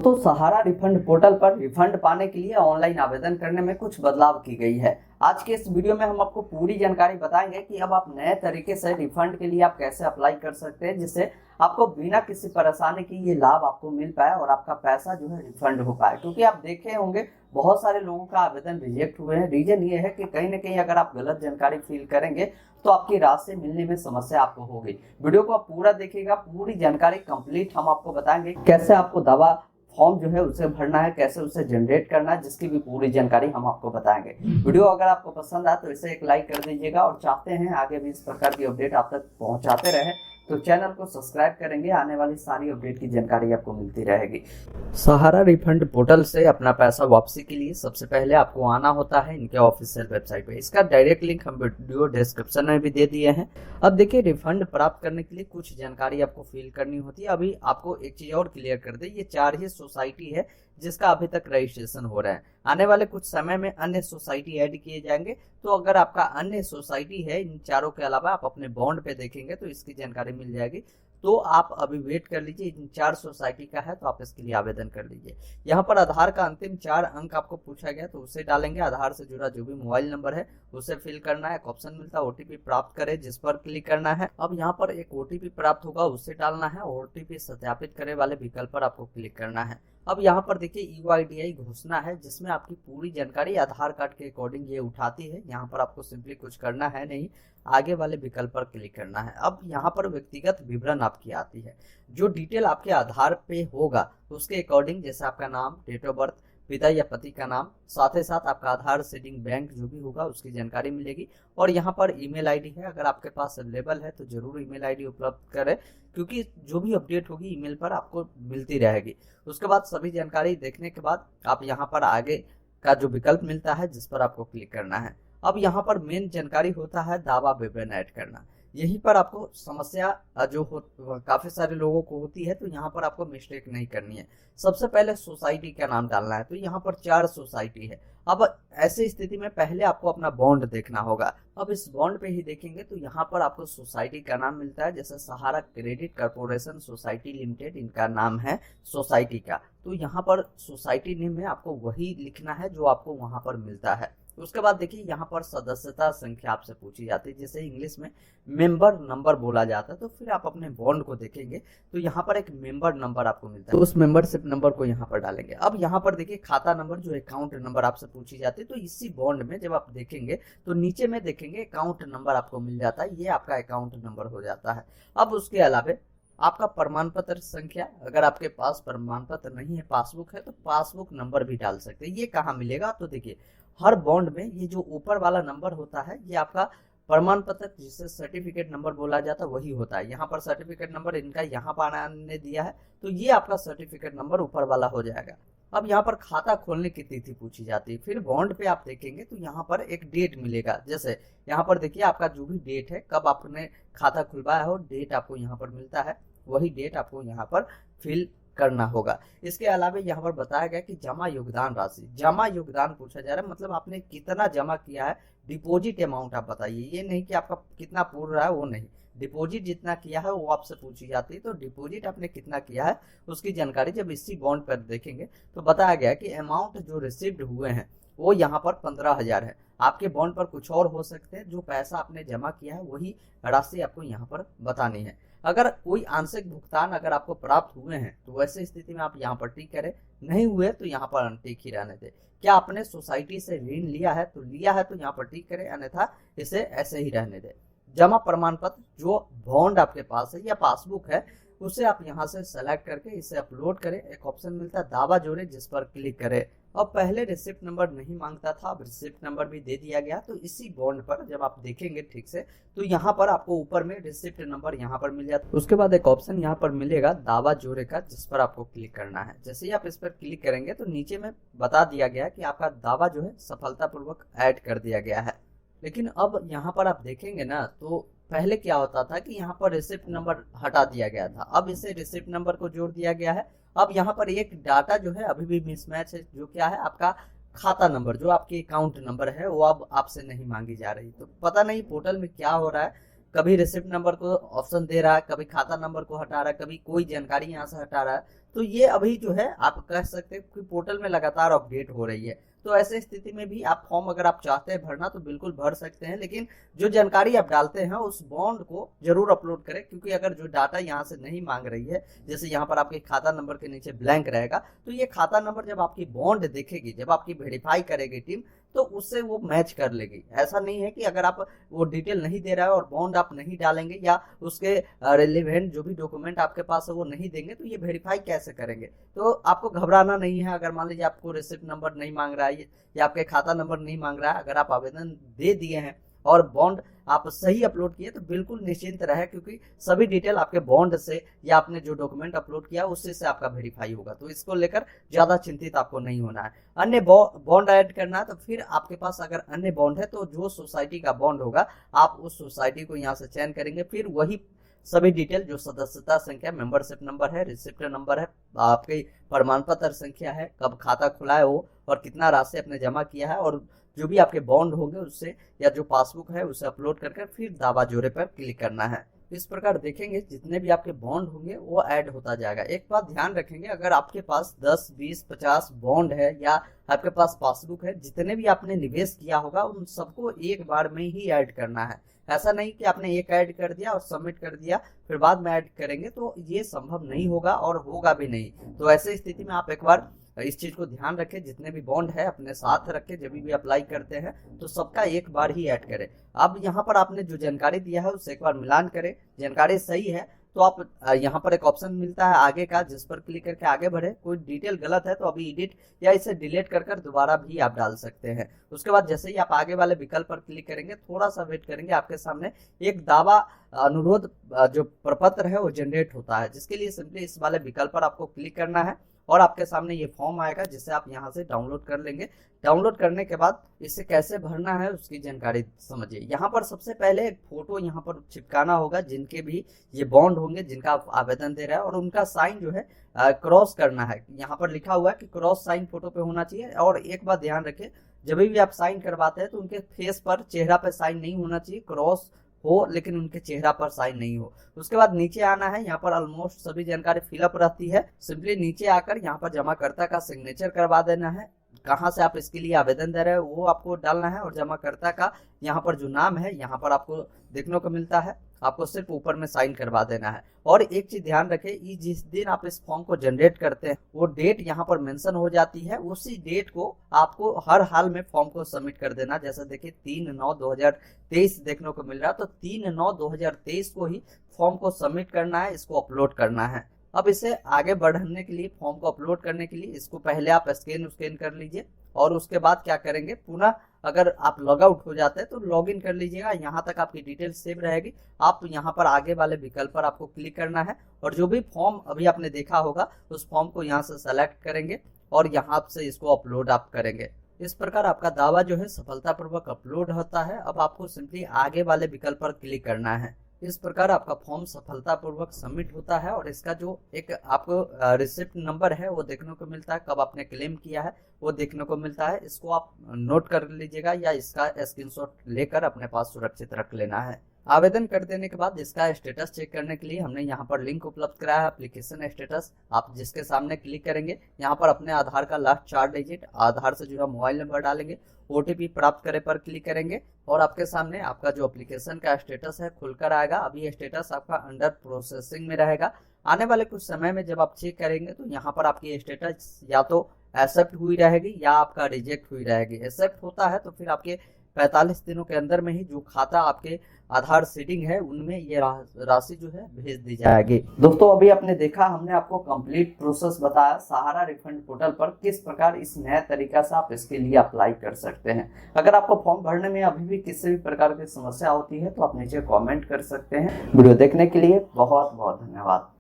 तो सहारा refund portal पर refund पाने के लिए ऑनलाइन आवेदन करने में कुछ बदलाव की गई है। आज के इस वीडियो में हम आपको पूरी जानकारी बताएंगे कि अब आप नए तरीके से रिफंड के लिए आप कैसे अप्लाई कर सकते हैं, जिससे आपको बिना किसी परेशानी की ये लाभ आपको मिल पाए और आपका पैसा जो है रिफंड हो पाए। क्योंकि आप देखे होंगे बहुत सारे लोगों का आवेदन रिजेक्ट हुए हैं। रीजन ये है कि कहीं ना कहीं अगर आप गलत जानकारी फिल करेंगे तो आपकी राशि मिलने में समस्या आपको होगी। वीडियो को आप पूरा देखिएगा, पूरी जानकारी कंप्लीट हम आपको बताएंगे कैसे आपको दवा फॉर्म जो है उसे भरना है, कैसे उसे जनरेट करना है, जिसकी भी पूरी जानकारी हम आपको बताएंगे। वीडियो अगर आपको पसंद आए तो इसे एक लाइक कर दीजिएगा और चाहते हैं आगे भी इस प्रकार की अपडेट आप तक पहुंचाते रहे तो चैनल को सब्सक्राइब करेंगे, आने वाली सारी अपडेट की जानकारी आपको मिलती रहेगी। सहारा रिफंड पोर्टल से अपना पैसा वापसी के लिए सबसे पहले आपको आना होता है इनके ऑफिशियल वेबसाइट पे। इसका डायरेक्ट लिंक हम वीडियो डिस्क्रिप्शन में भी दे दिए हैं। अब देखिए, रिफंड प्राप्त करने के लिए कुछ जानकारी आपको फिल करनी होती है। अभी आपको एक चीज और क्लियर कर दे, ये 4 ही सोसाइटी है जिसका अभी तक रजिस्ट्रेशन हो रहा है। आने वाले कुछ समय में अन्य सोसाइटी ऐड किए जाएंगे। तो अगर आपका अन्य सोसाइटी है, इन चारों के अलावा आप अपने बॉन्ड पे देखेंगे तो इसकी जानकारी मिल जाएगी। तो आप अभी वेट कर लीजिए, इन 4 सोसाइटी का है तो आप इसके लिए आवेदन कर लीजिए। यहाँ पर आधार का अंतिम 4 अंक आपको पूछा गया तो उसे डालेंगे। आधार से जुड़ा जो भी मोबाइल नंबर है उसे फिल करना है। एक ऑप्शन मिलता है ओटीपी प्राप्त करें, जिस पर क्लिक करना है। अब यहाँ पर एक ओटीपी प्राप्त होगा, उसे डालना है। ओटीपी सत्यापित करे वाले विकल्प पर आपको क्लिक करना है। अब यहाँ पर देखिए यूआईडीआई घोषणा है, जिसमें आपकी पूरी जानकारी आधार कार्ड के अकॉर्डिंग ये उठाती है। यहाँ पर आपको सिंपली कुछ करना है नहीं, आगे वाले विकल्प पर क्लिक करना है। अब यहाँ पर व्यक्तिगत विवरण आपकी आती है, जो डिटेल आपके आधार पे होगा उसके अकॉर्डिंग, जैसे आपका नाम, डेट ऑफ बर्थ, पिता या पति का नाम, साथ ही साथ आपका आधार सीडिंग बैंक जो भी होगा उसकी जानकारी मिलेगी। और यहाँ पर ईमेल आईडी है, अगर आपके पास अवेलेबल है तो जरूर ईमेल आईडी उपलब्ध करें, क्योंकि जो भी अपडेट होगी ईमेल पर आपको मिलती रहेगी। उसके बाद सभी जानकारी देखने के बाद आप यहाँ पर आगे का जो विकल्प मिलता है जिस पर आपको क्लिक करना है। अब यहाँ पर मेन जानकारी होता है दावा विवरण ऐड करना। यहीं पर आपको समस्या जो काफी सारे लोगों को होती है, तो यहाँ पर आपको मिस्टेक नहीं करनी है। सबसे पहले सोसाइटी का नाम डालना है। तो यहाँ पर 4 सोसाइटी है। अब ऐसी स्थिति में पहले आपको अपना बॉन्ड देखना होगा। अब इस बॉन्ड पे ही देखेंगे तो यहाँ पर आपको सोसाइटी का नाम मिलता है, जैसे सहारा क्रेडिट कॉर्पोरेशन सोसाइटी लिमिटेड इनका नाम है सोसाइटी का। तो यहाँ पर सोसाइटी नेम में आपको वही लिखना है जो आपको वहां पर मिलता है। उसके बाद देखिए, यहाँ पर सदस्यता संख्या आपसे पूछी जाती है, जिसे इंग्लिश में मेंबर नंबर बोला जाता है। तो फिर आप अपने बॉन्ड को देखेंगे तो यहाँ पर एक मेंबर नंबर आपको मिलता है, तो उस मेंबरशिप नंबर को यहाँ पर डालेंगे। अब यहाँ पर देखिए खाता नंबर, जो अकाउंट नंबर आपसे पूछी जाती है। तो इसी बॉन्ड में जब आप देखेंगे तो नीचे में देखेंगे अकाउंट नंबर आपको मिल जाता है, ये आपका अकाउंट नंबर हो जाता है। अब उसके अलावा आपका प्रमाण पत्र संख्या, अगर आपके पास प्रमाण पत्र नहीं है, पासबुक है, तो पासबुक नंबर भी डाल सकते हैं। ये कहाँ मिलेगा? तो देखिए, हर बॉन्ड में ये जो ऊपर वाला नंबर होता है ये आपका प्रमाण पत्र, जिसे सर्टिफिकेट नंबर बोला जाता है, वही होता है। यहाँ पर सर्टिफिकेट नंबर इनका यहाँ पर ने दिया है, तो ये आपका सर्टिफिकेट नंबर ऊपर वाला हो जाएगा। अब यहाँ पर खाता खोलने की तिथि पूछी जाती है। फिर बॉन्ड पे आप देखेंगे तो यहाँ पर एक डेट मिलेगा, जैसे यहाँ पर देखिए आपका जो भी डेट है, कब आपने खाता खुलवाया हो, डेट आपको यहाँ पर मिलता है, वही डेट आपको यहाँ पर फिल करना होगा। इसके अलावा यहाँ पर बताया गया कि जमा योगदान राशि, जमा योगदान पूछा जा रहा है, मतलब आपने कितना जमा किया है, डिपॉजिट अमाउंट आप बताइए। ये नहीं कि आपका कितना पूर रहा है, वो नहीं, डिपॉजिट जितना किया है वो आपसे पूछी जाती है। तो डिपॉजिट आपने कितना किया है उसकी जानकारी जब इसी बॉन्ड पर देखेंगे तो बताया गया कि अमाउंट जो रिसीव्ड हुए हैं वो यहाँ पर 15,000 है। आपके बॉन्ड पर कुछ और हो सकते हैं, जो पैसा आपने जमा किया है वही राशि आपको यहाँ पर बतानी है। अगर कोई आंशिक भुगतान अगर आपको प्राप्त हुए हैं तो वैसे स्थिति में आप यहाँ पर टिक करें, नहीं हुए तो यहाँ पर अनटिक ही रहने दें। क्या आपने सोसाइटी से ऋण लिया है तो लिया है तो यहाँ पर टिक करें, अन्यथा इसे ऐसे ही रहने दें। जमा प्रमाण पत्र, जो बॉन्ड आपके पास है या पासबुक है, उसे आप यहाँ से सेलेक्ट करके इसे अपलोड करें। एक ऑप्शन मिलता है दावा जोड़े, जिस पर क्लिक करें। अब पहले रिसिप्ट नंबर नहीं मांगता था, अब रिसिप्ट नंबर भी दे दिया गया। तो इसी बॉन्ड पर जब आप देखेंगे ठीक से तो यहाँ पर आपको ऊपर में रिसिप्ट नंबर यहाँ पर मिल जाता है। उसके बाद एक ऑप्शन यहाँ पर मिलेगा दावा जोड़े का, जिस पर आपको क्लिक करना है। जैसे ही आप इस पर क्लिक करेंगे तो नीचे में बता दिया गया कि आपका दावा जो है सफलतापूर्वक ऐड कर दिया गया है। लेकिन अब यहाँ पर आप देखेंगे ना, तो पहले क्या होता था कि यहाँ पर रिसिप्ट नंबर हटा दिया गया था, अब इसे रिसिप्ट नंबर को जोड़ दिया गया है। अब यहाँ पर एक डाटा जो है अभी भी मिसमैच है, जो क्या है आपका खाता नंबर, जो आपकी अकाउंट नंबर है वो अब आपसे नहीं मांगी जा रही। तो पता नहीं पोर्टल में क्या हो रहा है कभी रिसिप्ट नंबर को ऑप्शन दे रहा है, कभी खाता नंबर को हटा रहा है, कभी कोई जानकारी यहाँ से हटा रहा है। तो ये अभी जो है आप कह सकते हैं कि पोर्टल में लगातार अपडेट हो रही है। तो ऐसे स्थिति में भी आप फॉर्म अगर आप चाहते हैं भरना तो बिल्कुल भर सकते हैं, लेकिन जो जानकारी आप डालते हैं उस बॉन्ड को जरूर अपलोड करें, क्योंकि अगर जो डाटा यहाँ से नहीं मांग रही है, जैसे यहाँ पर आपके खाता नंबर के नीचे ब्लैंक रहेगा, तो ये खाता नंबर जब आपकी बॉन्ड देखेगी, जब आपकी वेरीफाई करेगी टीम, तो उससे वो मैच कर लेगी। ऐसा नहीं है कि अगर आप वो डिटेल नहीं दे रहा है और बॉन्ड आप नहीं डालेंगे या उसके रिलेवेंट जो भी डॉक्यूमेंट आपके पास है वो नहीं देंगे, तो ये वेरीफाई कैसे करेंगे। तो आपको घबराना नहीं है। अगर मान लीजिए आपको रिसिप्ट नंबर नहीं मांग रहा है या आपके खाता नंबर नहीं मांग रहा है, अगर आप आवेदन दे दिए हैं और बॉन्ड आप सही अपलोड किए, तो बिल्कुल निश्चिंत रहे, क्योंकि सभी डिटेल आपके बॉन्ड से या आपने जो डॉक्यूमेंट अपलोड किया उससे से आपका वेरीफाई होगा। तो इसको लेकर ज्यादा चिंतित आपको नहीं होना है। अन्य बॉन्ड ऐड करना है तो फिर आपके पास अगर अन्य बॉन्ड है तो जो सोसाइटी का बॉन्ड होगा आप उस सोसाइटी को यहाँ से चयन करेंगे, फिर वही सभी डिटेल जो सदस्यता संख्या, मेंबरशिप नंबर है, रिसिप्ट नंबर है, आपकी प्रमाण पत्र संख्या है, कब खाता खुला है वो और कितना राशि आपने जमा किया है, और जो भी आपके बॉन्ड होंगे उससे या जो पासबुक है उसे अपलोड करके फिर दावा जोड़े पर क्लिक करना है। इस प्रकार देखेंगे जितने भी आपके बॉन्ड होंगे वो ऐड होता जाएगा। एक बात ध्यान रखेंगे, अगर आपके पास 10, 20, 50 बॉन्ड है या आपके पास पासबुक है, जितने भी आपने निवेश किया होगा उन सबको एक बार में ही ऐड करना है। ऐसा नहीं कि आपने एक ऐड कर दिया और सबमिट कर दिया फिर बाद में ऐड करेंगे, तो ये संभव नहीं होगा और होगा भी नहीं। तो ऐसे स्थिति में आप एक बार इस चीज को ध्यान रखें, जितने भी बॉन्ड है अपने साथ रखें, जब भी अप्लाई करते हैं तो सबका एक बार ही ऐड करें। अब यहाँ पर आपने जो जानकारी दिया है उससे एक बार मिलान करें, जानकारी सही है तो आप यहाँ पर एक ऑप्शन मिलता है आगे का, जिस पर क्लिक करके आगे बढ़े। कोई डिटेल गलत है तो अभी एडिट या इसे डिलीट कर दोबारा भी आप डाल सकते हैं। उसके बाद जैसे ही आप आगे वाले विकल्प पर क्लिक करेंगे, थोड़ा सा वेट करेंगे, आपके सामने एक दावा अनुरोध जो प्रपत्र है वो जनरेट होता है, जिसके लिए सिंपली इस वाले विकल्प पर आपको क्लिक करना है और आपके सामने ये फॉर्म आएगा जिसे आप यहाँ से डाउनलोड कर लेंगे। डाउनलोड करने के बाद इसे कैसे भरना है उसकी जानकारी समझिए। यहाँ पर सबसे पहले एक फोटो यहाँ पर चिपकाना होगा, जिनके भी ये बॉन्ड होंगे, जिनका आप आवेदन दे रहे हैं, और उनका साइन जो है क्रॉस करना है। यहाँ पर लिखा हुआ है कि क्रॉस साइन फोटो पे होना चाहिए। और एक बात ध्यान रखें, जब भी आप साइन करवाते हैं तो उनके फेस पर, चेहरा पर साइन नहीं होना चाहिए, क्रॉस हो लेकिन उनके चेहरा पर साइन नहीं हो। उसके बाद नीचे आना है, यहाँ पर ऑलमोस्ट सभी जानकारी फिलअप रहती है। सिंपली नीचे आकर यहाँ पर जमाकर्ता का सिग्नेचर करवा देना है। कहाँ से आप इसके लिए आवेदन दे रहे हो वो आपको डालना है, और जमाकर्ता का यहाँ पर जो नाम है यहाँ पर आपको देखने को मिलता है, आपको सिर्फ ऊपर में साइन करवा देना है। और एक चीज ध्यान रखें, जिस दिन आप इस फॉर्म को जनरेट करते हैं वो डेट यहाँ पर मेंशन हो जाती है, उसी डेट को आपको हर हाल में फॉर्म को सबमिट कर देना। जैसे देखिए 3/9/2023 देखने को मिल रहा है, तो 3/9/2023 को ही फॉर्म को सबमिट करना है, इसको अपलोड करना है। अब इसे आगे बढ़ाने के लिए, फॉर्म को अपलोड करने के लिए, इसको पहले आप स्कैन कर लीजिए और उसके बाद क्या करेंगे, पुनः अगर आप लॉग आउट हो जाते हैं तो लॉग इन कर लीजिएगा। यहाँ तक आपकी डिटेल सेव रहेगी। आप यहाँ पर आगे वाले विकल्प पर आपको क्लिक करना है और जो भी फॉर्म अभी आपने देखा होगा उस फॉर्म को यहाँ से सेलेक्ट करेंगे और यहाँ से इसको अपलोड आप करेंगे। इस प्रकार आपका दावा जो है सफलतापूर्वक अपलोड होता है। अब आपको सिंपली आगे वाले विकल्प पर क्लिक करना है। इस प्रकार आपका फॉर्म सफलतापूर्वक सबमिट होता है और इसका जो एक आपको रिसिप्ट नंबर है वो देखने को मिलता है, कब आपने क्लेम किया है वो देखने को मिलता है। इसको आप नोट कर लीजिएगा या इसका स्क्रीनशॉट लेकर अपने पास सुरक्षित रख लेना है। आवेदन कर देने के बाद इसका स्टेटस चेक करने के लिए हमने यहाँ पर लिंक उपलब्ध कराया है, एप्लीकेशन स्टेटस। आप जिसके सामने क्लिक करेंगे यहाँ पर अपने आधार का लास्ट 4 डिजिट, आधार से जुड़ा मोबाइल नंबर डालेंगे, OTP प्राप्त करे पर क्लिक करेंगे और आपके सामने आपका जो एप्लीकेशन का स्टेटस है खुलकर आएगा। अभी ये स्टेटस आपका अंडर प्रोसेसिंग में रहेगा। आने वाले कुछ समय में जब आप चेक करेंगे तो यहाँ पर आपकी स्टेटस या तो एक्सेप्ट हुई रहेगी या आपका रिजेक्ट हुई रहेगी। एक्सेप्ट होता है तो फिर आपके 45 दिनों के अंदर में ही जो खाता आपके आधार सीडिंग है उनमें ये राशि जो है भेज दी जाएगी। दोस्तों अभी आपने देखा, हमने आपको कंप्लीट प्रोसेस बताया सहारा रिफंड पोर्टल पर किस प्रकार इस नए तरीका से आप इसके लिए अप्लाई कर सकते हैं। अगर आपको फॉर्म भरने में अभी भी किसी भी प्रकार की समस्या होती है तो आप नीचे कमेंट कर सकते हैं। वीडियो देखने के लिए बहुत बहुत धन्यवाद।